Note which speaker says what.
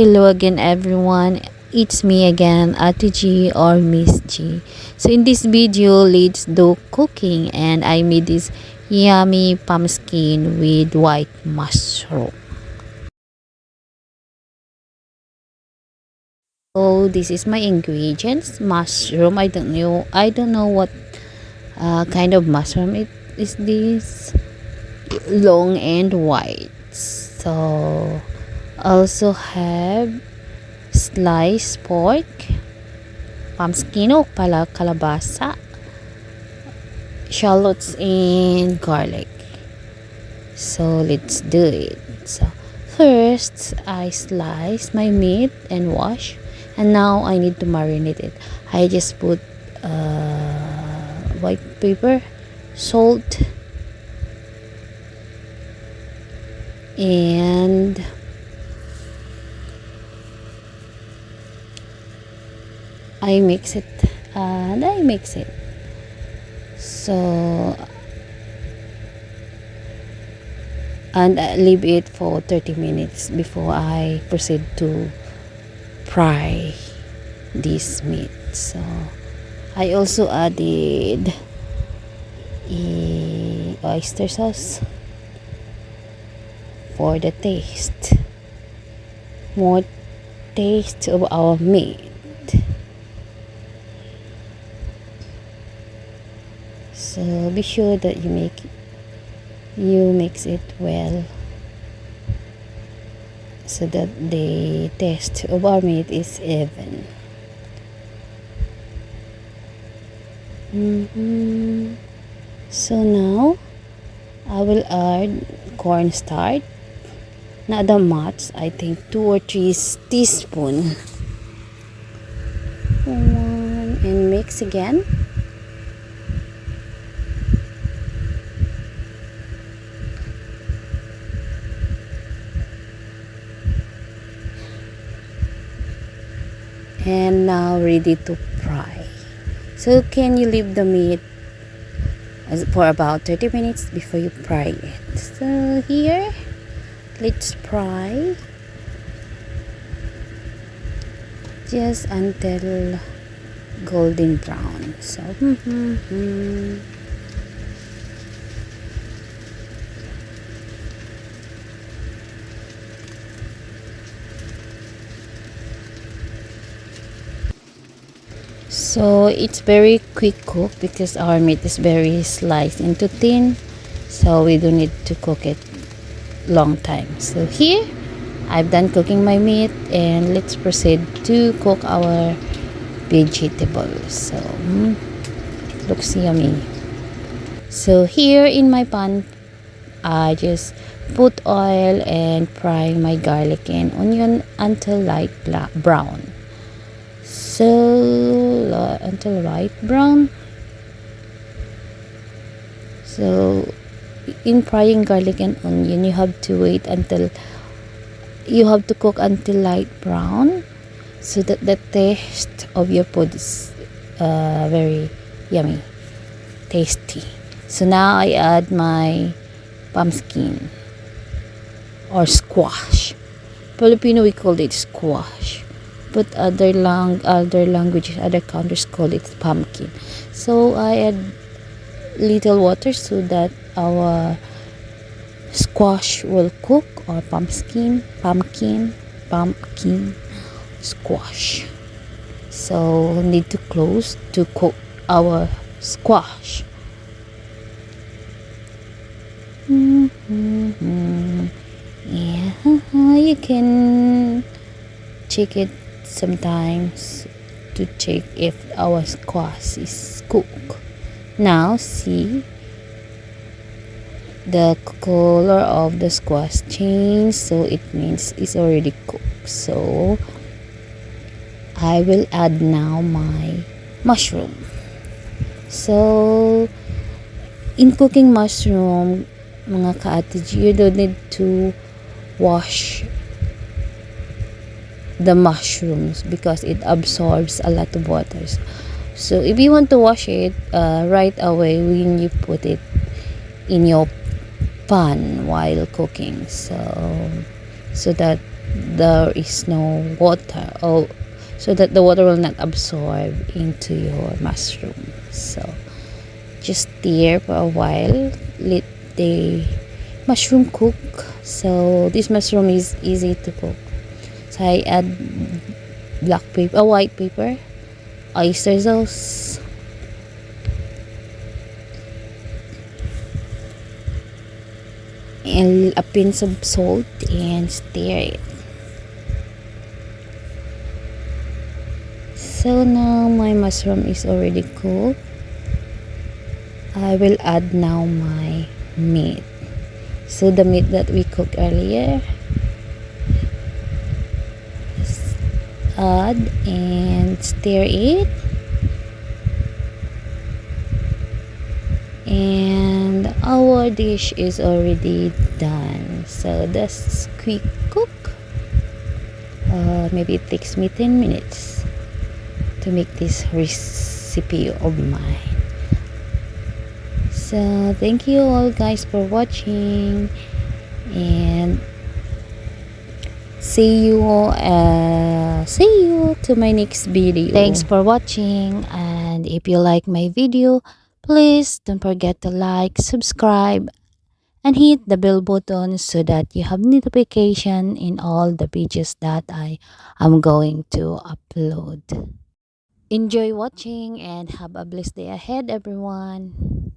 Speaker 1: Hello again everyone, it's me again, Ate G or Miss G. So in this video, let's do cooking and I made this yummy pumpkin with white mushroom. So this is my ingredients. Mushroom, I don't know what kind of mushroom it is, this long and white. So also have sliced pork, pumpkin o kalabasa, shallots, and garlic. So let's do it. So first I slice my meat and wash, and now I need to marinate it. I just put white pepper, salt, and I mix it. So and I leave it for 30 minutes before I proceed to fry this meat. So I also added oyster sauce for the taste, more taste of our meat. So be sure that you mix it well so that the taste of our meat is even. So now I will add cornstarch, not that much, I think 2 or 3 teaspoons, and mix again. And now ready to fry. So can you leave the meat for about 30 minutes before you fry it. So here, let's fry just until golden brown. So it's very quick cook because our meat is very sliced into thin, so we don't need to cook it long time. So here I've done cooking my meat, and let's proceed to cook our vegetables. So looks yummy. So here in my pan, I just put oil and fry my garlic and onion until light brown. So until light brown. So in frying garlic and onion, you have to cook until light brown, so that the taste of your food is very yummy, tasty. So now I add my pumpkin or squash. Filipino, we call it squash, but other languages, other countries call it pumpkin. So I add little water so that our squash will cook, or pumpkin squash. So need to close to cook our squash. Yeah, you can check it sometimes to check if our squash is cooked. Now see, the color of the squash changed, so it means it's already cooked. So I will add now my mushroom. So in cooking mushroom, mga ka-Ate G, you don't need to wash the mushrooms because it absorbs a lot of water. So if you want to wash it right away when you put it in your pan while cooking, so that there is no water, or so that the water will not absorb into your mushroom. So just stir for a while, let the mushroom cook. So this mushroom is easy to cook. So I add black pepper, white pepper, oyster sauce, and a pinch of salt, and stir it. So now my mushroom is already cooked. I will add now my meat. So the meat that we cooked earlier, add and stir it. And our dish is already done. So that's quick cook. Maybe it takes me 10 minutes to make this recipe of mine. So thank you all guys for watching, and see you to my next video. Thanks for watching, and if you like my video, please don't forget to like, subscribe, and hit the bell button so that you have notification in all the videos that I am going to upload. Enjoy watching and have a blessed day ahead, everyone.